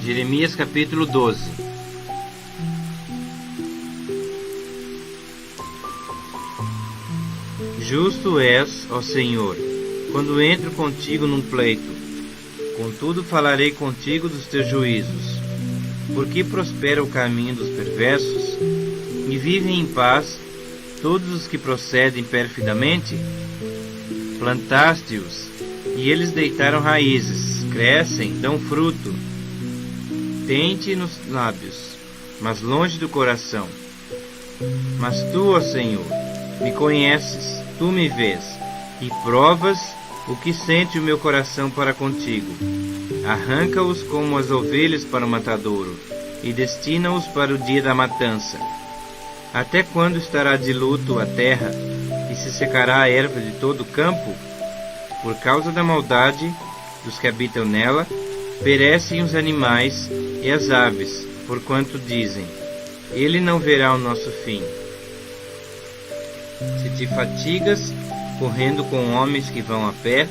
Jeremias capítulo 12. Justo és, ó Senhor, quando entro contigo num pleito. Contudo falarei contigo dos teus juízos. Porque prospera o caminho dos perversos, e vivem em paz todos os que procedem perfidamente? Plantaste-os, e eles deitaram raízes, crescem, dão fruto. Tente nos lábios, mas longe do coração. Mas tu, ó Senhor, me conheces, tu me vês, e provas o que sente o meu coração para contigo. Arranca-os como as ovelhas para o matadouro, e destina-os para o dia da matança. Até quando estará de luto a terra, e se secará a erva de todo o campo? Por causa da maldade dos que habitam nela, perecem os animais e as aves, porquanto dizem: ele não verá o nosso fim. Se te fatigas correndo com homens que vão a pé,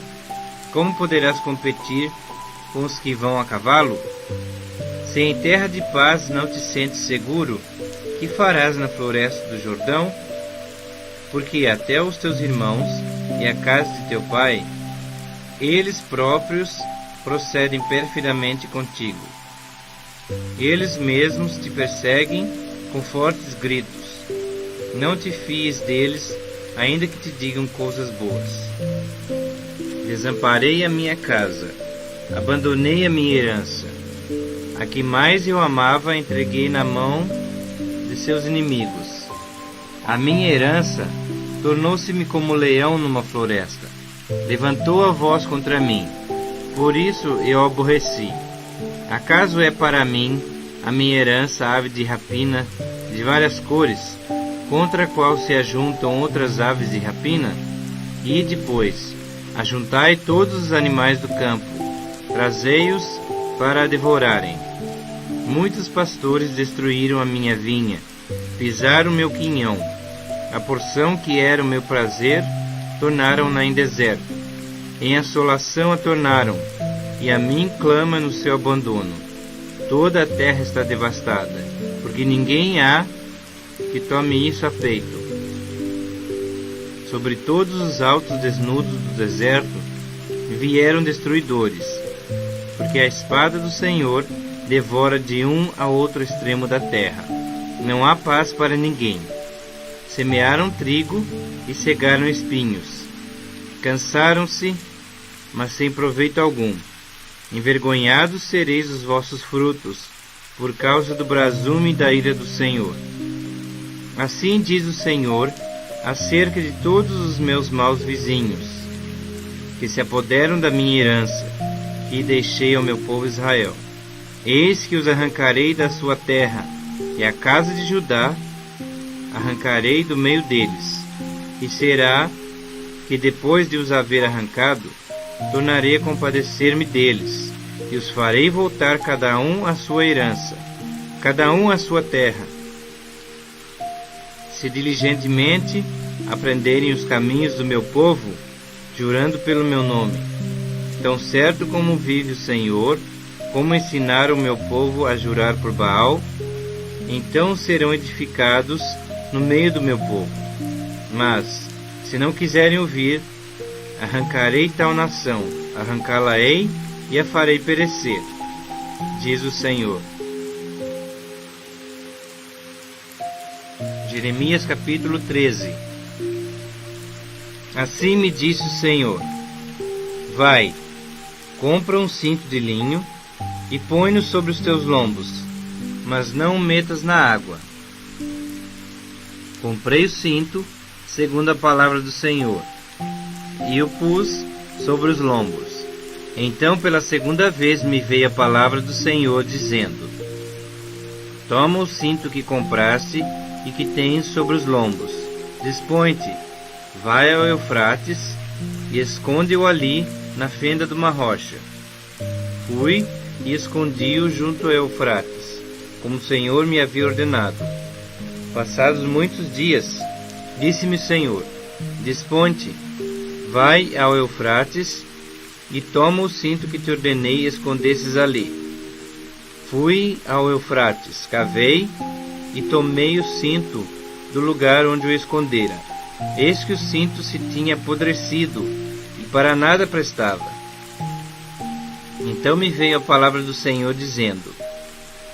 como poderás competir com os que vão a cavalo? Se em terra de paz não te sentes seguro, que farás na floresta do Jordão? Porque até os teus irmãos e a casa de teu pai, eles próprios procedem perfidamente contigo. Eles mesmos te perseguem com fortes gritos. Não te fies deles, ainda que te digam coisas boas. Desamparei a minha casa, abandonei a minha herança. A que mais eu amava entreguei na mão de seus inimigos. A minha herança tornou-se-me como leão numa floresta. Levantou a voz contra mim, por isso eu a aborreci. Acaso é para mim a minha herança ave de rapina de várias cores, contra a qual se ajuntam outras aves de rapina? E depois, ajuntai todos os animais do campo, trazei-os para a devorarem. Muitos pastores destruíram a minha vinha, pisaram o meu quinhão. A porção que era o meu prazer, tornaram-na em deserto. Em assolação a tornaram, e a mim clama no seu abandono. Toda a terra está devastada, porque ninguém há que tome isso a peito. Sobre todos os altos desnudos do deserto vieram destruidores, porque a espada do Senhor devora de um a outro extremo da terra. Não há paz para ninguém. Semearam trigo e cegaram espinhos. Cansaram-se, mas sem proveito algum. Envergonhados sereis os vossos frutos, por causa do brasume da ira do Senhor. Assim diz o Senhor acerca de todos os meus maus vizinhos, que se apoderam da minha herança, que deixei ao meu povo Israel. Eis que os arrancarei da sua terra, e a casa de Judá arrancarei do meio deles. E será que depois de os haver arrancado, tornarei a compadecer-me deles, e os farei voltar cada um à sua herança, cada um à sua terra. Se diligentemente aprenderem os caminhos do meu povo, jurando pelo meu nome, tão certo como vive o Senhor, como ensinar o meu povo a jurar por Baal, então serão edificados no meio do meu povo. Mas, se não quiserem ouvir, arrancarei tal nação, arrancá-la-ei e a farei perecer, diz o Senhor. Jeremias capítulo 13. Assim me disse o Senhor: vai, compra um cinto de linho e põe-no sobre os teus lombos, mas não o metas na água. Comprei o cinto, segundo a palavra do Senhor, e o pus sobre os lombos. Então pela segunda vez me veio a palavra do Senhor, dizendo: toma o cinto que compraste e que tens sobre os lombos, dispõe-te, vai ao Eufrates e esconde-o ali na fenda de uma rocha. Fui e escondi-o junto ao Eufrates, como o Senhor me havia ordenado. Passados muitos dias, disse-me o Senhor: dispõe-te, vai ao Eufrates e toma o cinto que te ordenei e escondesses ali. Fui ao Eufrates, cavei e tomei o cinto do lugar onde o escondera. Eis que o cinto se tinha apodrecido e para nada prestava. Então me veio a palavra do Senhor dizendo: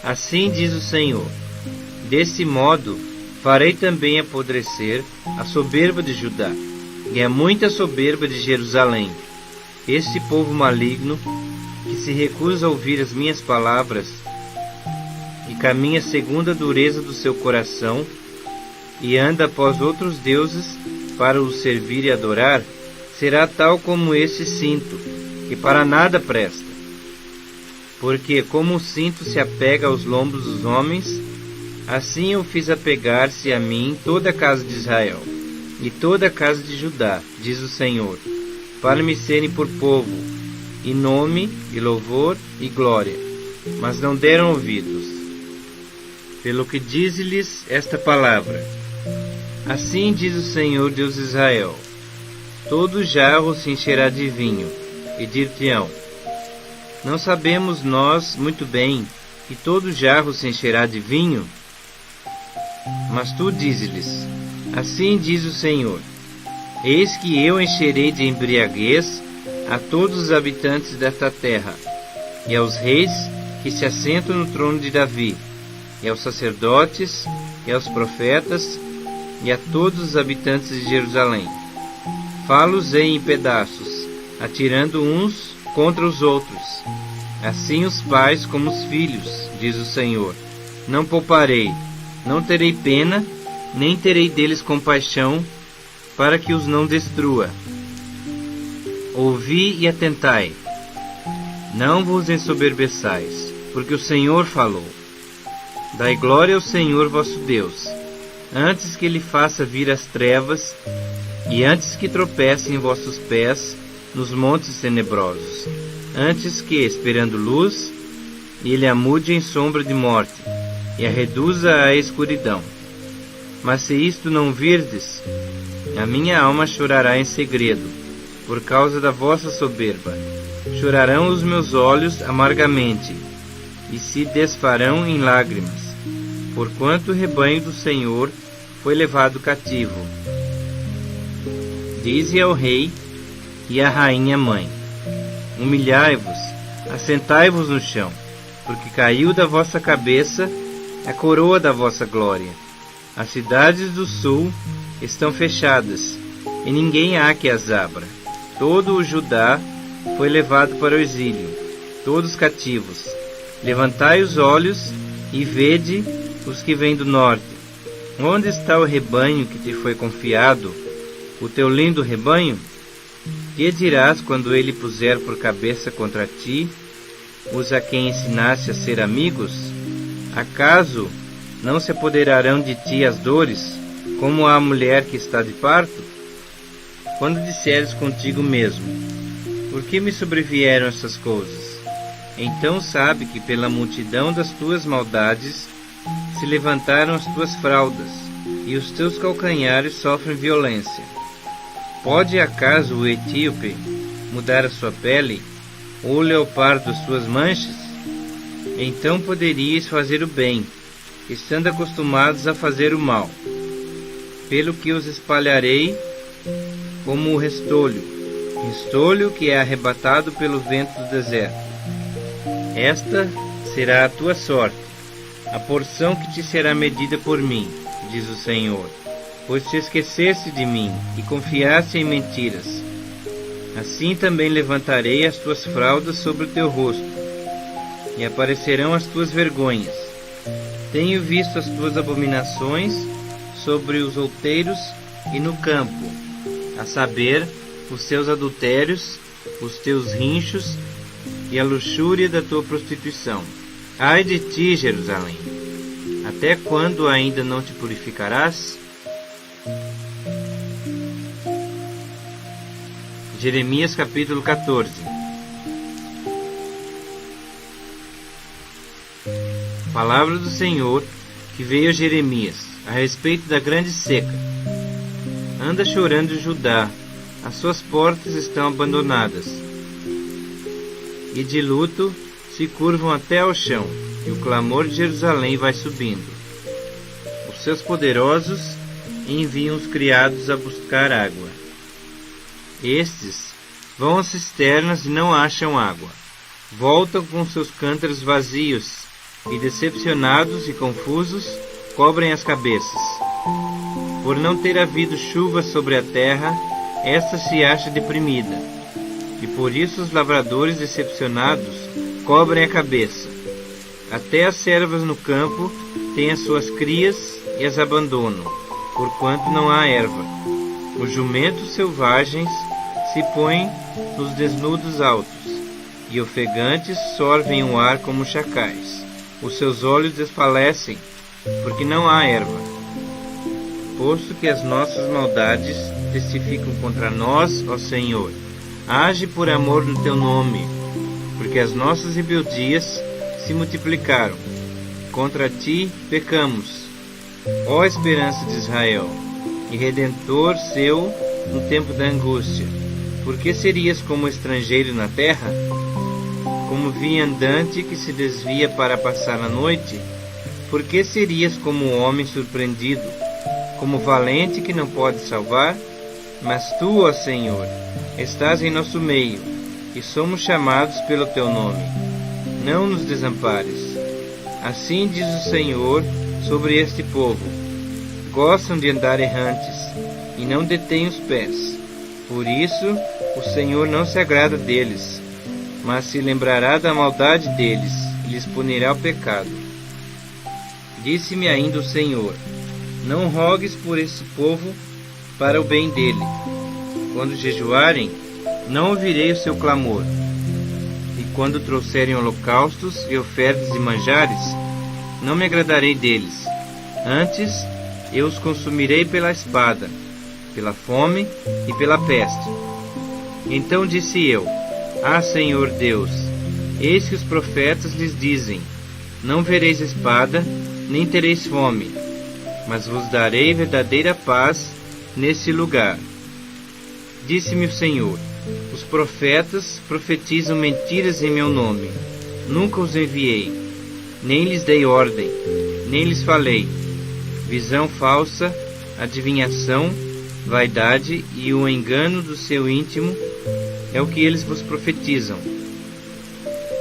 Assim diz o Senhor, desse modo farei também apodrecer a soberba de Judá e a muita soberba de Jerusalém. Este povo maligno, que se recusa a ouvir as minhas palavras e caminha segundo a dureza do seu coração e anda após outros deuses para os servir e adorar, será tal como esse cinto, que para nada presta. Porque como o cinto se apega aos lombos dos homens, assim eu fiz apegar-se a mim toda a casa de Israel e toda a casa de Judá, diz o Senhor, para me serem por povo, e nome, e louvor, e glória. Mas não deram ouvidos. Pelo que diz-lhes esta palavra: Assim diz o Senhor Deus de Israel: Todo jarro se encherá de vinho, e dir-te-ão: Não sabemos nós muito bem que todo jarro se encherá de vinho? Mas tu dize-lhes: Assim diz o Senhor: Eis que eu encherei de embriaguez a todos os habitantes desta terra, e aos reis que se assentam no trono de Davi, e aos sacerdotes, e aos profetas, e a todos os habitantes de Jerusalém. Fá-los-ei em pedaços, atirando uns contra os outros. Assim os pais como os filhos, diz o Senhor. Não pouparei, não terei pena, nem terei deles compaixão, para que os não destrua. Ouvi e atentai. Não vos ensoberbeçais, porque o Senhor falou. Dai glória ao Senhor vosso Deus, antes que Ele faça vir as trevas, e antes que tropecem vossos pés nos montes tenebrosos, antes que, esperando luz, Ele a mude em sombra de morte, e a reduza à escuridão. Mas se isto não virdes, a minha alma chorará em segredo, por causa da vossa soberba. Chorarão os meus olhos amargamente, e se desfarão em lágrimas, porquanto o rebanho do Senhor foi levado cativo. Dize ao rei e à rainha mãe: Humilhai-vos, assentai-vos no chão, porque caiu da vossa cabeça a coroa da vossa glória. As cidades do sul estão fechadas, e ninguém há que as abra. Todo o Judá foi levado para o exílio, todos cativos. Levantai os olhos e vede os que vêm do norte. Onde está o rebanho que te foi confiado, o teu lindo rebanho? Que dirás quando ele puser por cabeça contra ti os a quem ensinaste a ser amigos? Acaso não se apoderarão de ti as dores, como a mulher que está de parto? Quando disseres contigo mesmo: Por que me sobrevieram essas coisas? Então sabe que pela multidão das tuas maldades se levantaram as tuas fraldas, e os teus calcanhares sofrem violência. Pode acaso o etíope mudar a sua pele, ou o leopardo as suas manchas? Então poderíeis fazer o bem, estando acostumados a fazer o mal. Pelo que os espalharei como o restolho que é arrebatado pelo vento do deserto. Esta será a tua sorte, a porção que te será medida por mim, diz o Senhor, pois te esqueceste de mim e confiaste em mentiras. Assim também levantarei as tuas fraldas sobre o teu rosto, e aparecerão as tuas vergonhas. Tenho visto as tuas abominações sobre os outeiros e no campo, a saber, os teus adultérios, os teus rinchos e a luxúria da tua prostituição. Ai de ti, Jerusalém! Até quando ainda não te purificarás? Jeremias capítulo 14. Palavra do Senhor que veio a Jeremias a respeito da grande seca. Anda chorando Judá, as suas portas estão abandonadas, e de luto se curvam até ao chão. e o clamor de Jerusalém vai subindo. Os seus poderosos enviam os criados a buscar água. Estes vão às cisternas e não acham água. Voltam com seus cântaros vazios e, decepcionados e confusos, cobrem as cabeças. Por não ter havido chuva sobre a terra, esta se acha deprimida, e por isso os lavradores decepcionados cobrem a cabeça. Até as servas no campo têm as suas crias e as abandonam, porquanto não há erva. Os jumentos selvagens se põem nos desnudos altos, e ofegantes sorvem o ar como chacais. Os seus olhos desfalecem, porque não há erva. Posto que as nossas maldades testificam contra nós, ó Senhor, age por amor no teu nome, porque as nossas rebeldias se multiplicaram. Contra ti pecamos, ó esperança de Israel, e Redentor seu no tempo da angústia. Por que serias como estrangeiro na terra? Como viandante que se desvia para passar a noite? Por que serias como um homem surpreendido, como valente que não pode salvar? Mas tu, ó Senhor, estás em nosso meio, e somos chamados pelo teu nome. Não nos desampares. Assim diz o Senhor sobre este povo: gostam de andar errantes, e não detêm os pés. Por isso, o Senhor não se agrada deles, mas se lembrará da maldade deles, e lhes punirá o pecado. Disse-me ainda o Senhor: não rogues por esse povo para o bem dele. Quando jejuarem, não ouvirei o seu clamor. E quando trouxerem holocaustos e ofertas de manjares, não me agradarei deles. Antes, eu os consumirei pela espada, pela fome e pela peste. Então disse eu: ah, Senhor Deus, eis que os profetas lhes dizem: não vereis espada, nem tereis fome, mas vos darei verdadeira paz nesse lugar. Disse-me o Senhor: os profetas profetizam mentiras em meu nome. Nunca os enviei, nem lhes dei ordem, nem lhes falei. Visão falsa, adivinhação, vaidade e o engano do seu íntimo é o que eles vos profetizam.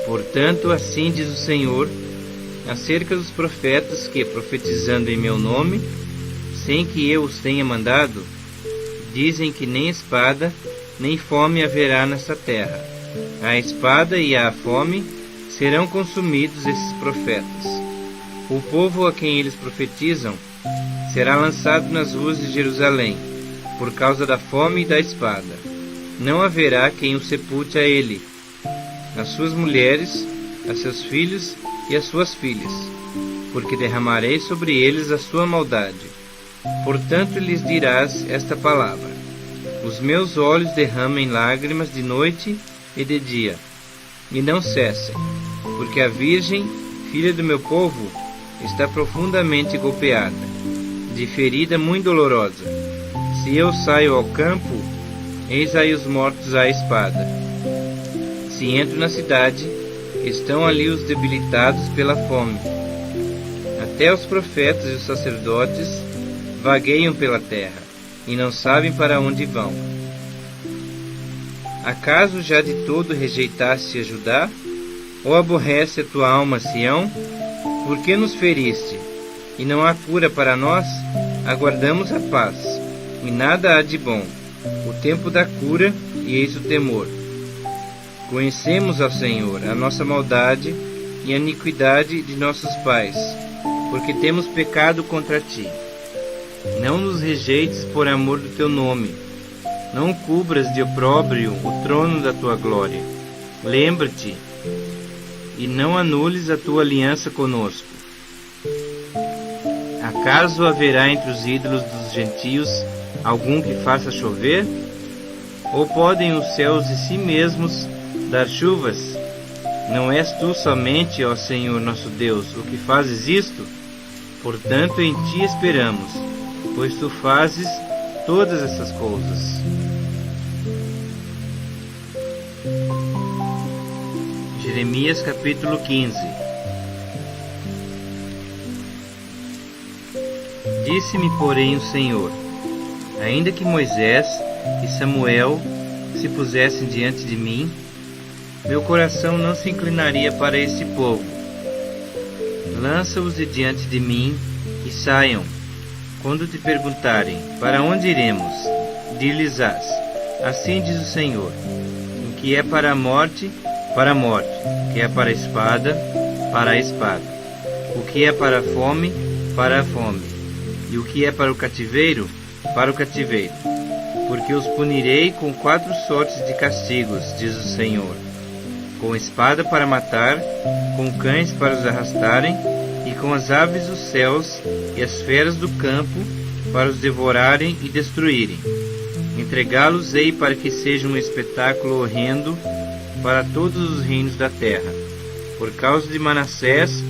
Portanto, assim diz o Senhor acerca dos profetas que, profetizando em meu nome, sem que eu os tenha mandado, dizem que nem espada nem fome haverá nesta terra. A espada e a fome serão consumidos esses profetas. O povo a quem eles profetizam será lançado nas ruas de Jerusalém, por causa da fome e da espada. Não haverá quem o sepulte a ele, as suas mulheres, a seus filhos e as suas filhas, porque derramarei sobre eles a sua maldade. Portanto lhes dirás esta palavra: os meus olhos derramem lágrimas de noite e de dia, e não cessem, porque a virgem, filha do meu povo, está profundamente golpeada, de ferida muito dolorosa. Se eu saio ao campo, eis aí os mortos à espada. Se entro na cidade, estão ali os debilitados pela fome. Até os profetas e os sacerdotes vagueiam pela terra, e não sabem para onde vão. Acaso já de todo rejeitaste a Judá? Ou aborrece a tua alma Sião? Por que nos feriste? E não há cura para nós? Aguardamos a paz, e nada há de bom. O tempo da cura, e eis o temor. Conhecemos ao Senhor a nossa maldade e a iniquidade de nossos pais, porque temos pecado contra ti. Não nos rejeites por amor do teu nome. Não cubras de opróbrio o trono da tua glória. Lembra-te e não anules a tua aliança conosco. Acaso haverá entre os ídolos dos gentios algum que faça chover? Ou podem os céus de si mesmos dar chuvas? Não és tu somente, ó Senhor nosso Deus, o que fazes isto? Portanto, em ti esperamos, pois tu fazes todas essas coisas. Jeremias capítulo 15. Disse-me, porém, o Senhor: ainda que Moisés e Samuel se pusessem diante de mim, meu coração não se inclinaria para esse povo. Lança-os de diante de mim e saiam. Quando te perguntarem: para onde iremos? Dir-lhes-ás: assim diz o Senhor: o que é para a morte, para a morte; o que é para a espada, para a espada; o que é para a fome, para a fome; e o que é para o cativeiro, para o cativeiro. Porque os punirei com 4 sortes de castigos, diz o Senhor: com espada para matar, com cães para os arrastarem, e com as aves dos céus e as feras do campo para os devorarem e destruírem. Entregá-los-ei para que seja um espetáculo horrendo para todos os reinos da terra, por causa de Manassés,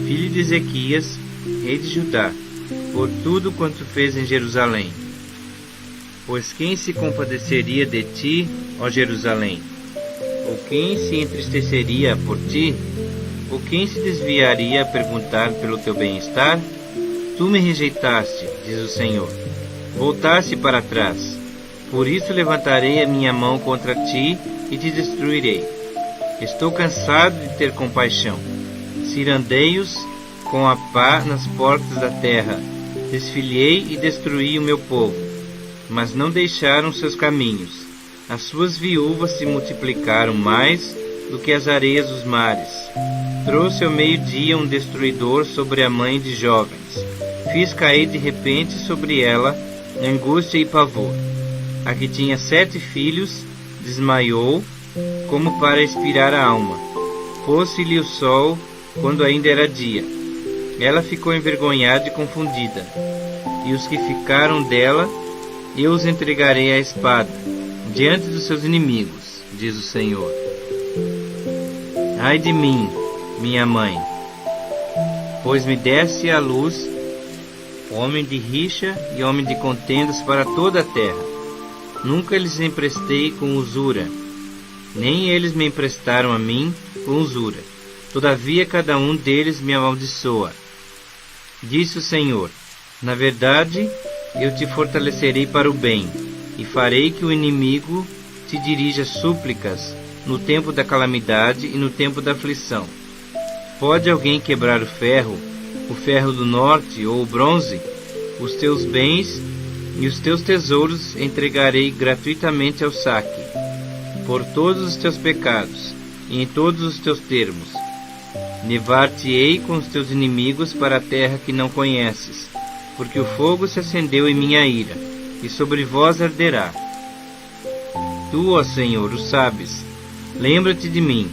filho de Ezequias, rei de Judá, por tudo quanto fez em Jerusalém. Pois quem se compadeceria de ti, ó Jerusalém? Ou quem se entristeceria por ti? Ou quem se desviaria a perguntar pelo teu bem-estar? Tu me rejeitaste, diz o Senhor, voltaste para trás. Por isso levantarei a minha mão contra ti e te destruirei. Estou cansado de ter compaixão. Cirandei-os com a pá nas portas da terra. Desfilhei e destruí o meu povo, mas não deixaram seus caminhos. As suas viúvas se multiplicaram mais do que as areias dos mares. Trouxe ao meio-dia um destruidor sobre a mãe de jovens. Fiz cair de repente sobre ela angústia e pavor. A que tinha 7 filhos desmaiou, como para expirar a alma. Pôs-se-lhe o sol quando ainda era dia. Ela ficou envergonhada e confundida. E os que ficaram dela, eu os entregarei à espada, diante dos seus inimigos, diz o Senhor. Ai de mim, minha mãe, pois me desse à luz homem de rixa e homem de contendas para toda a terra. Nunca lhes emprestei com usura, nem eles me emprestaram a mim com usura. Todavia cada um deles me amaldiçoa. Disse o Senhor: na verdade, eu te fortalecerei para o bem, e farei que o inimigo te dirija súplicas no tempo da calamidade e no tempo da aflição. Pode alguém quebrar o ferro do norte ou o bronze? Os teus bens e os teus tesouros entregarei gratuitamente ao saque, por todos os teus pecados e em todos os teus termos. Levar-te-ei com os teus inimigos para a terra que não conheces, porque o fogo se acendeu em minha ira, e sobre vós arderá. Tu, ó Senhor, o sabes. Lembra-te de mim,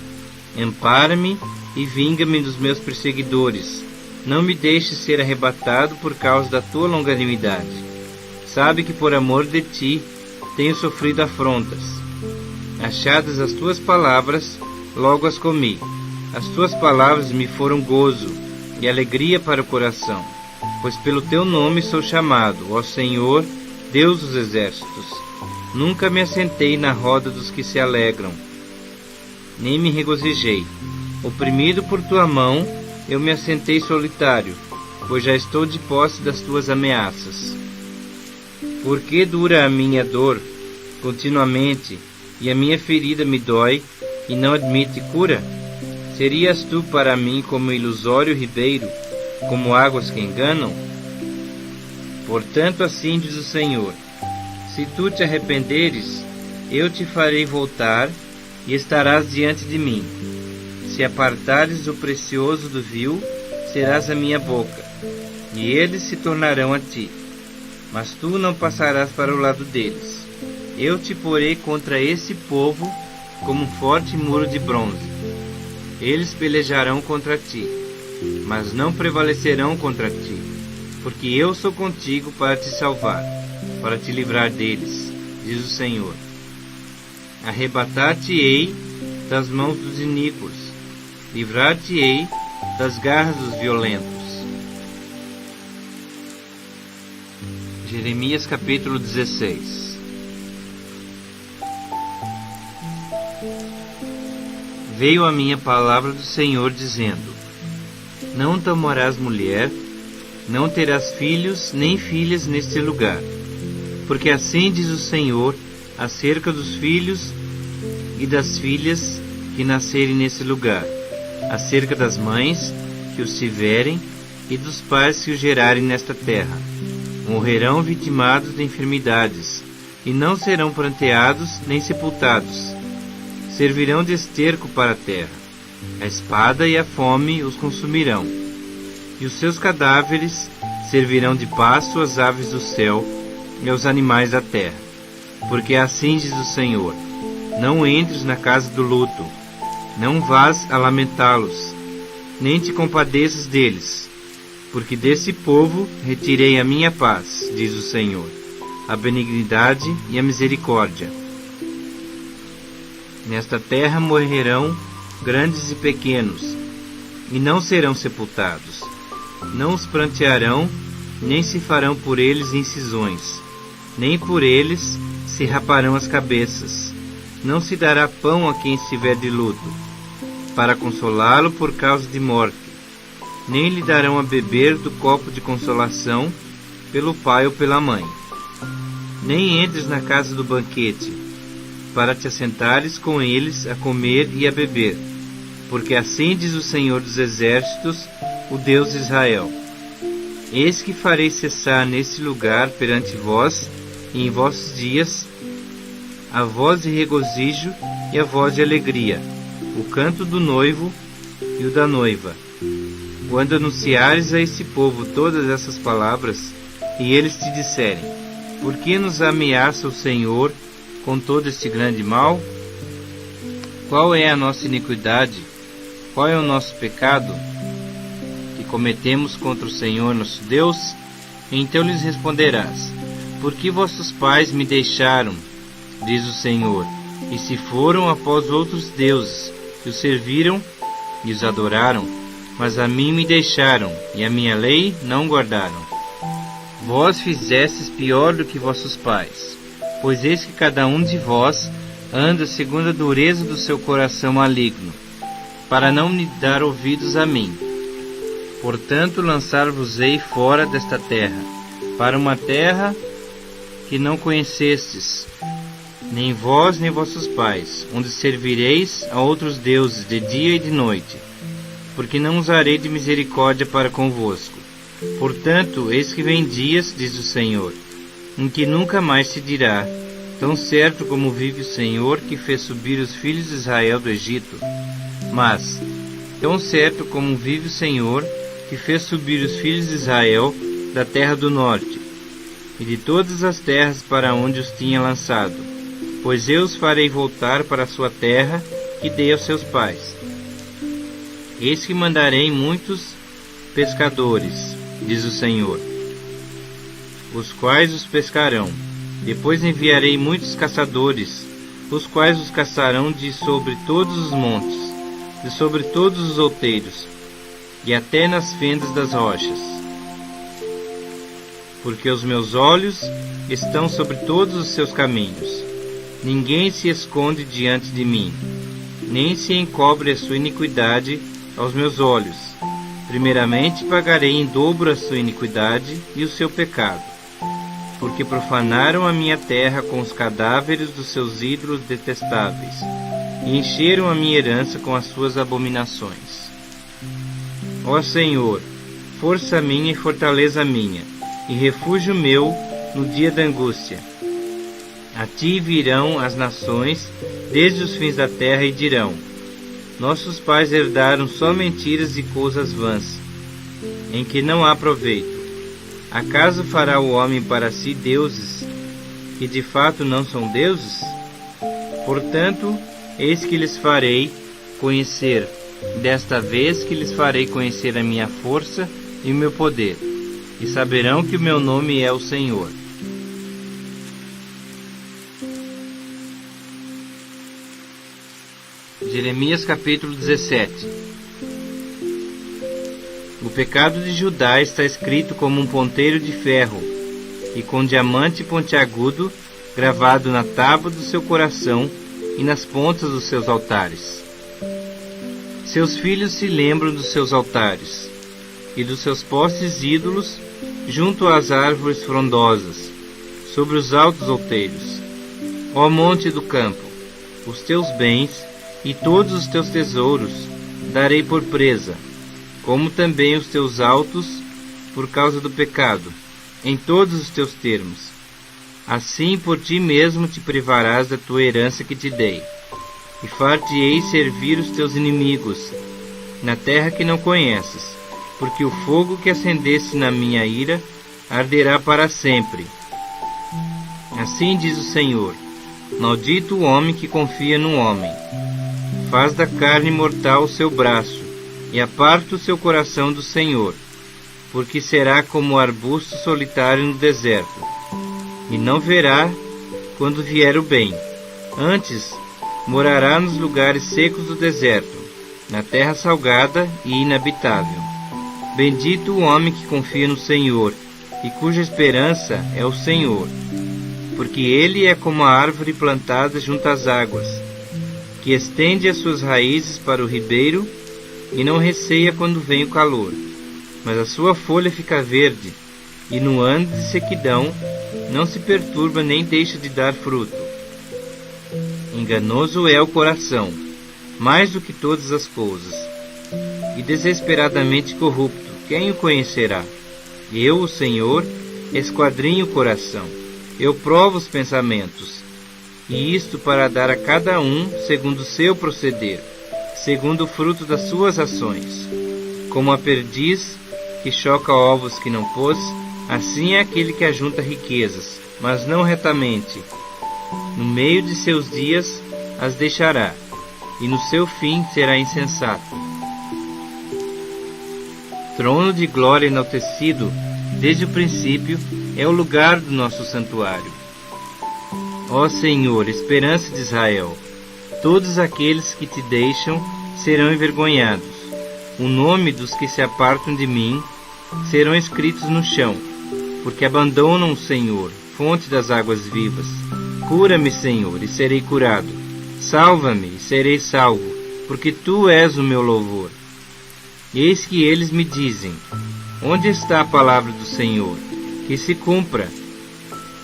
ampara-me e vinga-me dos meus perseguidores. Não me deixes ser arrebatado por causa da tua longanimidade. Sabe que por amor de ti tenho sofrido afrontas. Achadas as tuas palavras, logo as comi. As tuas palavras me foram gozo e alegria para o coração, pois pelo teu nome sou chamado, ó Senhor, Deus dos exércitos. Nunca me assentei na roda dos que se alegram, nem me regozijei. Oprimido por tua mão, eu me assentei solitário, pois já estou de posse das tuas ameaças. Por que dura a minha dor continuamente, e a minha ferida me dói e não admite cura? Serias tu para mim como ilusório ribeiro, como águas que enganam? Portanto, assim diz o Senhor: se tu te arrependeres, eu te farei voltar e estarás diante de mim. Se apartares o precioso do vil, serás a minha boca, e eles se tornarão a ti. Mas tu não passarás para o lado deles. Eu te porei contra esse povo como um forte muro de bronze. Eles pelejarão contra ti, mas não prevalecerão contra ti, porque eu sou contigo para te salvar, para te livrar deles, diz o Senhor. Arrebatar-te-ei das mãos dos iníquos, livrar-te-ei das garras dos violentos. Jeremias capítulo 16. Veio a minha palavra do Senhor dizendo: não tomarás mulher, não terás filhos nem filhas neste lugar. Porque assim diz o Senhor acerca dos filhos e das filhas que nascerem nesse lugar, acerca das mães que os tiverem e dos pais que os gerarem nesta terra. Morrerão vitimados de enfermidades, e não serão pranteados nem sepultados. Servirão de esterco para a terra. A espada e a fome os consumirão, e os seus cadáveres servirão de pasto às aves do céu e aos animais da terra. Porque assim diz o Senhor: não entres na casa do luto, não vás a lamentá-los, nem te compadeças deles, porque desse povo retirei a minha paz, diz o Senhor, a benignidade e a misericórdia. Nesta terra morrerão grandes e pequenos, e não serão sepultados. Não os prantearão, nem se farão por eles incisões, nem por eles se raparão as cabeças. Não se dará pão a quem estiver de luto, para consolá-lo por causa de morte, nem lhe darão a beber do copo de consolação pelo pai ou pela mãe. Nem entres na casa do banquete, para te assentares com eles a comer e a beber, porque assim diz o Senhor dos Exércitos, o Deus de Israel: eis que farei cessar nesse lugar perante vós e em vossos dias a voz de regozijo e a voz de alegria, o canto do noivo e o da noiva. Quando anunciares a esse povo todas essas palavras, e eles te disserem: por que nos ameaça o Senhor com todo este grande mal? Qual é a nossa iniquidade? Qual é o nosso pecado que cometemos contra o Senhor nosso Deus? Então lhes responderás: porque vossos pais me deixaram, diz o Senhor, e se foram após outros deuses, que os serviram e os adoraram, mas a mim me deixaram, e a minha lei não guardaram. Vós fizestes pior do que vossos pais, pois eis que cada um de vós anda segundo a dureza do seu coração maligno, para não me dar ouvidos a mim. Portanto, lançar-vos-ei fora desta terra, para uma terra que não conhecestes, nem vós nem vossos pais, onde servireis a outros deuses de dia e de noite, porque não usarei de misericórdia para convosco. Portanto, eis que vem dias, diz o Senhor, em que nunca mais se dirá: tão certo como vive o Senhor que fez subir os filhos de Israel do Egito. Mas, tão certo como vive o Senhor que fez subir os filhos de Israel da terra do norte, e de todas as terras para onde os tinha lançado, pois eu os farei voltar para a sua terra que dei aos seus pais. Eis que mandarei muitos pescadores, diz o Senhor, os quais os pescarão. Depois enviarei muitos caçadores, os quais os caçarão de sobre todos os montes, de sobre todos os outeiros, e até nas fendas das rochas. Porque os meus olhos estão sobre todos os seus caminhos. Ninguém se esconde diante de mim, nem se encobre a sua iniquidade aos meus olhos. Primeiramente pagarei em dobro a sua iniquidade e o seu pecado, porque profanaram a minha terra com os cadáveres dos seus ídolos detestáveis, e encheram a minha herança com as suas abominações. Ó Senhor, força minha e fortaleza minha, e refúgio meu no dia da angústia. A ti virão as nações desde os fins da terra e dirão: nossos pais herdaram só mentiras e coisas vãs, em que não há proveito. Acaso fará o homem para si deuses, que de fato não são deuses? Portanto, eis que lhes farei conhecer, desta vez que lhes farei conhecer a minha força e o meu poder, e saberão que o meu nome é o Senhor. Jeremias capítulo 17. O pecado de Judá está escrito como um ponteiro de ferro, e com diamante pontiagudo gravado na tábua do seu coração e nas pontas dos seus altares. Seus filhos se lembram dos seus altares, e dos seus postes ídolos junto às árvores frondosas, sobre os altos outeiros. Ó monte do campo, os teus bens e todos os teus tesouros darei por presa, como também os teus altos por causa do pecado, em todos os teus termos. Assim por ti mesmo te privarás da tua herança que te dei, e far-te-ei servir os teus inimigos, na terra que não conheces, porque o fogo que acendeste na minha ira arderá para sempre. Assim diz o Senhor: maldito o homem que confia no homem. Faz da carne mortal o seu braço, e aparta o seu coração do Senhor, porque será como o arbusto solitário no deserto, e não verá quando vier o bem. Antes, morará nos lugares secos do deserto, na terra salgada e inabitável. Bendito o homem que confia no Senhor, e cuja esperança é o Senhor, porque ele é como a árvore plantada junto às águas, que estende as suas raízes para o ribeiro e não receia quando vem o calor, mas a sua folha fica verde, e no ano de sequidão não se perturba nem deixa de dar fruto. Enganoso é o coração, mais do que todas as coisas, e desesperadamente corrupto, quem o conhecerá? Eu, o Senhor, esquadrinho o coração, eu provo os pensamentos, e isto para dar a cada um segundo o seu proceder, segundo o fruto das suas ações. Como a perdiz que choca ovos que não pôs, assim é aquele que ajunta riquezas, mas não retamente. No meio de seus dias as deixará, e no seu fim será insensato. Trono de glória enaltecido, desde o princípio, é o lugar do nosso santuário. Ó Senhor, esperança de Israel, todos aqueles que te deixam serão envergonhados. O nome dos que se apartam de mim serão escritos no chão, porque abandonam o Senhor, fonte das águas vivas. Cura-me, Senhor, e serei curado. Salva-me, e serei salvo, porque tu és o meu louvor. Eis que eles me dizem: onde está a palavra do Senhor? Que se cumpra.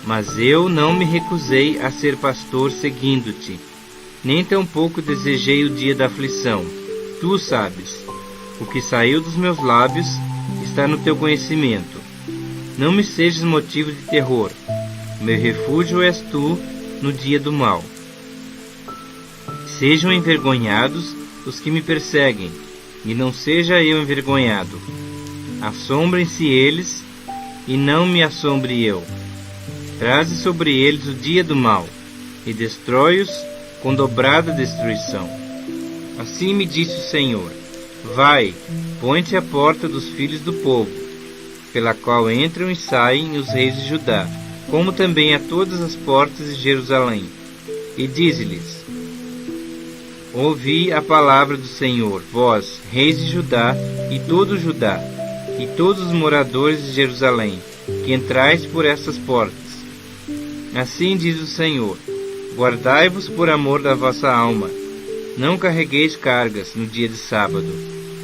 Mas eu não me recusei a ser pastor seguindo-te, nem tampouco desejei o dia da aflição. Tu sabes, o que saiu dos meus lábios está no teu conhecimento. Não me sejas motivo de terror. Meu refúgio és tu no dia do mal. Sejam envergonhados os que me perseguem, e não seja eu envergonhado. Assombrem-se eles, e não me assombre eu. Traze sobre eles o dia do mal, e destrói-os com dobrada destruição. Assim me disse o Senhor: vai, põe-te à porta dos filhos do povo, pela qual entram e saem os reis de Judá, como também a todas as portas de Jerusalém, e dize-lhes: ouvi a palavra do Senhor, vós, reis de Judá, e todo Judá, e todos os moradores de Jerusalém, que entrais por estas portas. Assim diz o Senhor: guardai-vos por amor da vossa alma. Não carregueis cargas no dia de sábado,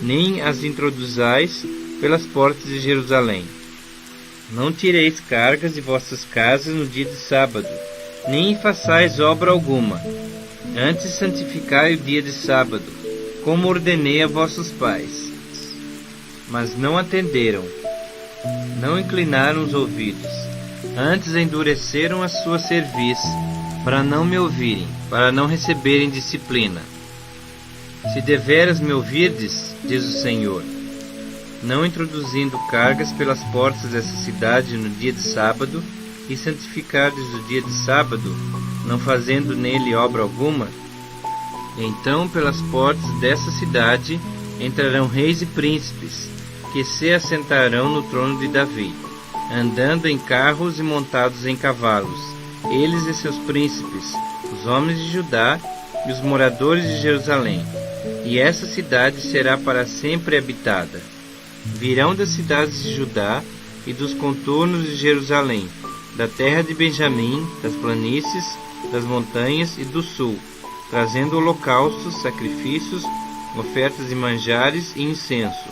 nem as introduzais pelas portas de Jerusalém. Não tireis cargas de vossas casas no dia de sábado, nem façais obra alguma. Antes santificai o dia de sábado, como ordenei a vossos pais. Mas não atenderam, não inclinaram os ouvidos, antes endureceram a sua cerviz, para não me ouvirem, para não receberem disciplina. Se deveras me ouvirdes, diz o Senhor, não introduzindo cargas pelas portas dessa cidade no dia de sábado, e santificardes o dia de sábado, não fazendo nele obra alguma, então pelas portas dessa cidade entrarão reis e príncipes, que se assentarão no trono de Davi, andando em carros e montados em cavalos, eles e seus príncipes, os homens de Judá e os moradores de Jerusalém. E essa cidade será para sempre habitada. Virão das cidades de Judá e dos contornos de Jerusalém, da terra de Benjamim, das planícies, das montanhas e do sul, trazendo holocaustos, sacrifícios, ofertas de manjares e incenso,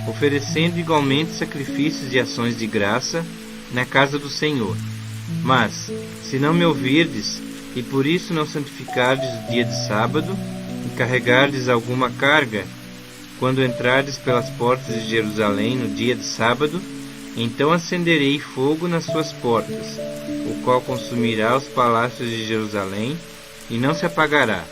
oferecendo igualmente sacrifícios e ações de graça na casa do Senhor. Mas, se não me ouvirdes, e por isso não santificardes o dia de sábado, e carregardes alguma carga, quando entrardes pelas portas de Jerusalém no dia de sábado, então acenderei fogo nas suas portas, o qual consumirá os palácios de Jerusalém, e não se apagará.